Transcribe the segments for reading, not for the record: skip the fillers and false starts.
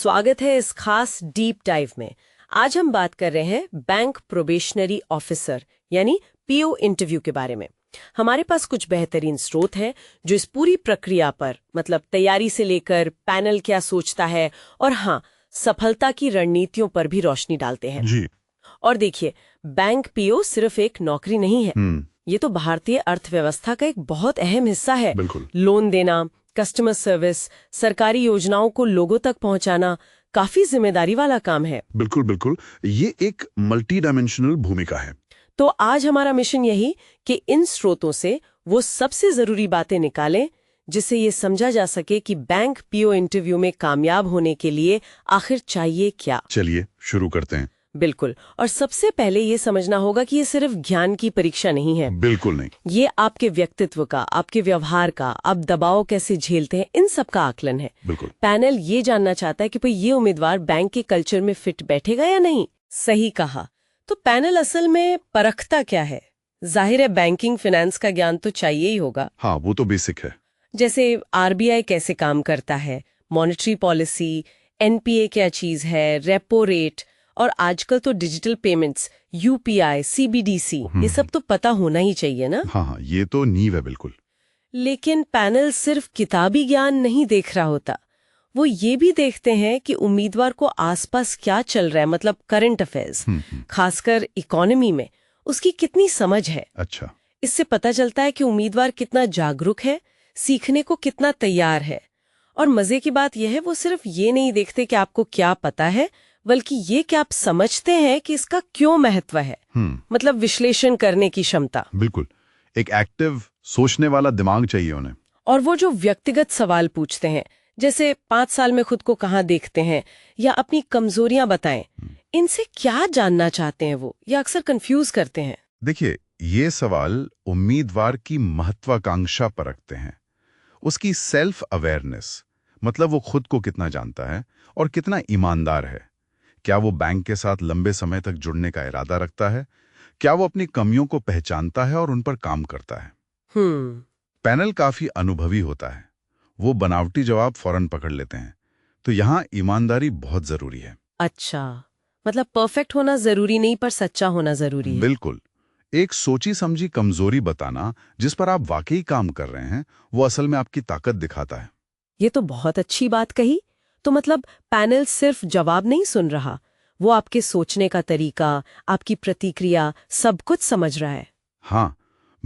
स्वागत है इस खास डीप डाइव में। आज हम बात कर रहे हैं बैंक प्रोबेशनरी ऑफिसर यानी पीओ इंटरव्यू के बारे में। हमारे पास कुछ बेहतरीन स्रोत हैं जो इस पूरी प्रक्रिया पर मतलब तैयारी से लेकर पैनल क्या सोचता है और हाँ, सफलता की रणनीतियों पर भी रोशनी डालते हैं जी। और देखिए, बैंक पीओ सिर्फ एक नौकरी नहीं है, ये तो भारतीय अर्थव्यवस्था का एक बहुत अहम हिस्सा है। बिल्कुल। लोन देना, कस्टमर सर्विस, सरकारी योजनाओं को लोगों तक पहुंचाना काफी जिम्मेदारी वाला काम है। बिल्कुल बिल्कुल, ये एक मल्टी डायमेंशनल भूमिका है। तो आज हमारा मिशन यही कि इन स्रोतों से वो सबसे जरूरी बातें निकालें जिससे ये समझा जा सके कि बैंक पीओ इंटरव्यू में कामयाब होने के लिए आखिर चाहिए क्या। चलिए शुरू करते हैं। बिल्कुल। और सबसे पहले ये समझना होगा कि ये सिर्फ ज्ञान की परीक्षा नहीं है। बिल्कुल नहीं। ये आपके व्यक्तित्व का, आपके व्यवहार का, आप दबाव कैसे झेलते हैं, इन सब का आकलन है। बिल्कुल। पैनल ये जानना चाहता है कि भाई ये उम्मीदवार बैंक के कल्चर में फिट बैठेगा या नहीं। सही कहा। तो पैनल असल में परखता क्या है? जाहिर है बैंकिंग फाइनेंस का ज्ञान तो चाहिए ही होगा। हाँ, वो तो बेसिक है। जैसे आरबीआई कैसे काम करता है, मॉनेटरी पॉलिसी, एनपीए क्या चीज है, रेपो रेट, और आजकल तो डिजिटल पेमेंट्स, यूपीआई, सीबीडीसी, ये सब तो पता होना ही चाहिए ना। हाँ, ये तो नींव है। बिल्कुल। लेकिन पैनल सिर्फ किताबी ज्ञान नहीं देख रहा होता, वो ये भी देखते हैं कि उम्मीदवार को आसपास क्या चल रहा है, मतलब करंट अफेयर्स, खासकर इकोनॉमी में उसकी कितनी समझ है। अच्छा। इससे पता चलता है कि उम्मीदवार कितना जागरूक है, सीखने को कितना तैयार है। और मजे की बात यह है, वो सिर्फ ये नहीं देखते कि आपको क्या पता है, बल्कि ये कि आप समझते हैं कि इसका क्यों महत्व है। मतलब विश्लेषण करने की क्षमता। बिल्कुल, एक एक्टिव सोचने वाला दिमाग चाहिए उन्हें। और वो जो व्यक्तिगत सवाल पूछते हैं, जैसे 5 साल में खुद को कहाँ देखते हैं या अपनी कमजोरियां बताएं, इनसे क्या जानना चाहते हैं वो, या अक्सर कंफ्यूज करते हैं। देखिए, ये सवाल उम्मीदवार की महत्वाकांक्षा परखते हैं, उसकी सेल्फ अवेयरनेस, मतलब वो खुद को कितना जानता है और कितना ईमानदार है। क्या वो बैंक के साथ लंबे समय तक जुड़ने का इरादा रखता है? क्या वो अपनी कमियों को पहचानता है और उन पर काम करता है? पैनल काफी अनुभवी होता है, वो बनावटी जवाब फौरन पकड़ लेते हैं। तो यहाँ ईमानदारी बहुत जरूरी है। अच्छा, मतलब परफेक्ट होना जरूरी नहीं, पर सच्चा होना जरूरी है। बिल्कुल। एक सोची समझी कमजोरी बताना जिस पर आप वाकई काम कर रहे हैं, वो असल में आपकी ताकत दिखाता है। ये तो बहुत अच्छी बात कही। तो मतलब पैनल सिर्फ जवाब नहीं सुन रहा, वो आपके सोचने का तरीका, आपकी प्रतिक्रिया, सब कुछ समझ रहा है। हाँ,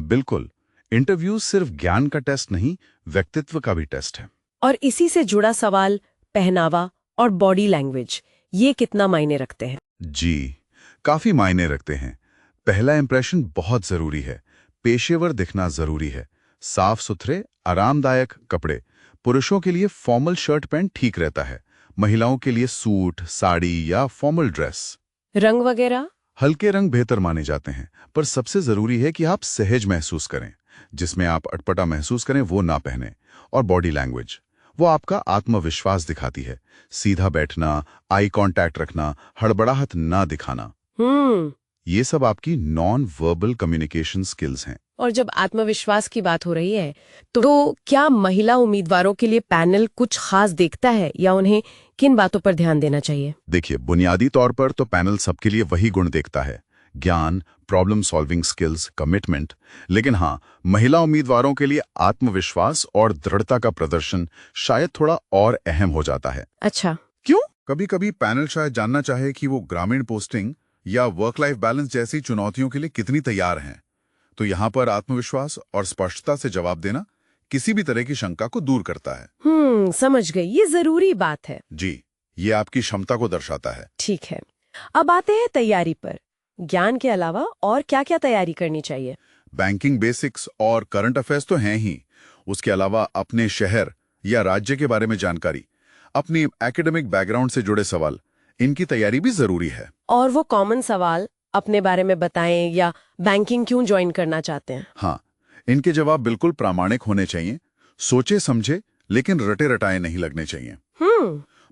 बिल्कुल। इंटरव्यू सिर्फ ज्ञान का टेस्ट नहीं, व्यक्तित्व का भी टेस्ट है। और इसी से जुड़ा सवाल पहनावा और बॉडी लैंग्वेज, ये कितना मायने रखते हैं? जी, काफी मायने रखते हैं। पहला इंप्रेशन बहुत जरूरी है। पेशेवर दिखना जरूरी है। साफ सुथरे, आरामदायक कपड़े। पुरुषों के लिए फॉर्मल शर्ट पैंट ठीक रहता है, महिलाओं के लिए सूट, साड़ी या फॉर्मल ड्रेस। रंग वगैरह? हल्के रंग बेहतर माने जाते हैं, पर सबसे जरूरी है कि आप सहज महसूस करें। जिसमें आप अटपटा महसूस करें वो ना पहने। और बॉडी लैंग्वेज, वो आपका आत्मविश्वास दिखाती है। सीधा बैठना, आई कांटेक्ट रखना, हड़बड़ाहट ना दिखाना, ये सब आपकी नॉन वर्बल कम्युनिकेशन स्किल्स हैं। और जब आत्मविश्वास की बात हो रही है, तो क्या महिला उम्मीदवारों के लिए पैनल कुछ खास देखता है या उन्हें किन बातों पर ध्यान देना चाहिए? देखिए, बुनियादी तौर पर तो पैनल सबके लिए वही गुण देखता है, ज्ञान, प्रॉब्लम सॉल्विंग स्किल्स, कमिटमेंट। लेकिन हाँ, महिला उम्मीदवारों के लिए आत्मविश्वास और दृढ़ता का प्रदर्शन शायद थोड़ा और अहम हो जाता है। अच्छा, क्यों? कभी कभी पैनल शायद जानना चाहे कि वो ग्रामीण पोस्टिंग या वर्क लाइफ बैलेंस जैसी चुनौतियों के लिए कितनी तैयार हैं। तो यहाँ पर आत्मविश्वास और स्पष्टता से जवाब देना किसी भी तरह की शंका को दूर करता है। समझ गई, ये जरूरी बात है। जी, ये आपकी क्षमता को दर्शाता है। ठीक है, अब आते हैं तैयारी पर। ज्ञान के अलावा और क्या-क्या तैयारी करनी चाहिए? बैंकिंग बेसिक्स और करंट अफेयर्स तो हैं ही, उसके अलावा अपने शहर या राज्य के बारे में जानकारी, अपनी एकेडमिक बैकग्राउंड से जुड़े सवाल, इनकी तैयारी भी जरूरी है। और वो कॉमन सवाल अपने बारे में बताएं या बैंकिंग क्यों ज्वाइन करना चाहते हैं। हाँ, इनके जवाब बिल्कुल प्रामाणिक होने चाहिए, सोचे समझे लेकिन रटे रटाए नहीं लगने चाहिए।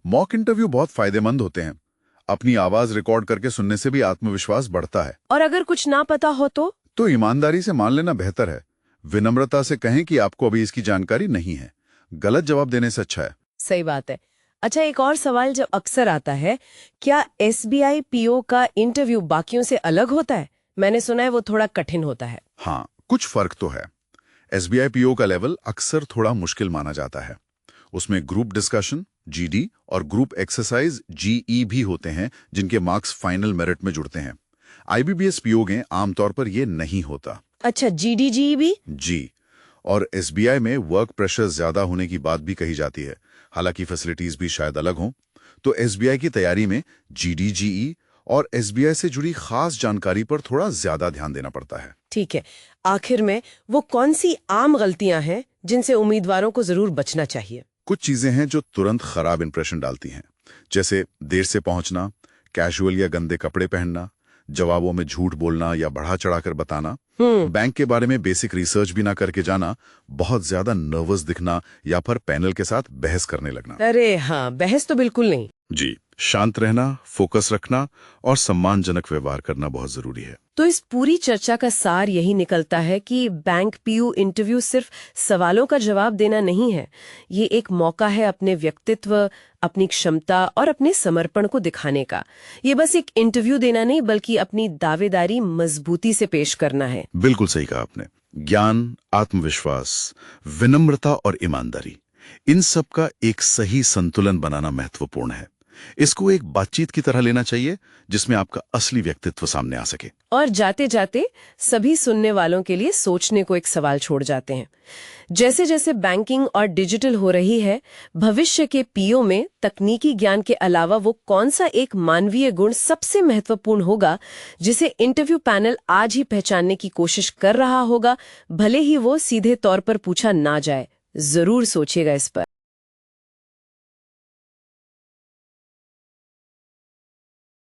मॉक इंटरव्यू बहुत फायदेमंद होते हैं। अपनी आवाज रिकॉर्ड करके सुनने से भी आत्मविश्वास बढ़ता है। और अगर कुछ ना पता हो तो ईमानदारी से मान लेना बेहतर है। विनम्रता से कहें कि आपको अभी इसकी जानकारी नहीं है। गलत जवाब देने से अच्छा है। सही बात है। अच्छा, एक और सवाल जब अक्सर आता है, क्या एसबीआई पीओ का इंटरव्यू बाकियों से अलग होता है? मैंने सुना है वो थोड़ा कठिन होता है। हाँ, कुछ फर्क तो है। एसबीआई पीओ का लेवल अक्सर थोड़ा मुश्किल माना जाता है। उसमें ग्रुप डिस्कशन जीडी और ग्रुप एक्सरसाइज जीई भी होते हैं, जिनके मार्क्स फाइनल मेरिट में जुड़ते हैं। आईबीपीएस पीओ में आमतौर पर ये नहीं होता। अच्छा, जीडीजी भी? जी। और एसबीआई में वर्क प्रेशर ज्यादा होने की बात भी कही जाती है, हालांकि फैसिलिटीज भी शायद अलग हों। तो एसबीआई की तैयारी में जीडीजीई और एसबीआई से जुड़ी खास जानकारी पर थोड़ा ज्यादा ध्यान देना पड़ता है। ठीक है। आखिर में वो कौन सी आम गलतियां हैं जिनसे उम्मीदवारों को जरूर बचना चाहिए? कुछ चीजें हैं जो तुरंत खराब इंप्रेशन डालती हैं, जैसे देर से पहुंचना, कैजुअल या गंदे कपड़े पहनना, जवाबों में झूठ बोलना या बढ़ा चढ़ाकर बताना, बैंक के बारे में बेसिक रिसर्च भी ना करके जाना, बहुत ज्यादा नर्वस दिखना या फिर पैनल के साथ बहस करने लगना। अरे हाँ, बहस तो बिल्कुल नहीं। जी, शांत रहना, फोकस रखना और सम्मानजनक व्यवहार करना बहुत जरूरी है। तो इस पूरी चर्चा का सार यही निकलता है कि बैंक पीयू इंटरव्यू सिर्फ सवालों का जवाब देना नहीं है। ये एक मौका है अपने व्यक्तित्व, अपनी क्षमता और अपने समर्पण को दिखाने का। ये बस एक इंटरव्यू देना नहीं, बल्कि अपनी दावेदारी मजबूती से पेश करना है। बिल्कुल सही कहा आपने। ज्ञान, आत्मविश्वास, विनम्रता और ईमानदारी, इन सब का एक सही संतुलन बनाना महत्वपूर्ण है। इसको एक बातचीत की तरह लेना चाहिए, जिसमें आपका असली व्यक्तित्व सामने आ सके। और जाते जाते सभी सुनने वालों के लिए सोचने को एक सवाल छोड़ जाते हैं। जैसे जैसे बैंकिंग और डिजिटल हो रही है, भविष्य के पीओ में तकनीकी ज्ञान के अलावा वो कौन सा एक मानवीय गुण सबसे महत्वपूर्ण होगा, जिसे इंटरव्यू पैनल आज ही पहचानने की कोशिश कर रहा होगा, भले ही वो सीधे तौर पर पूछा ना जाए। जरूर सोचिएगा इस पर।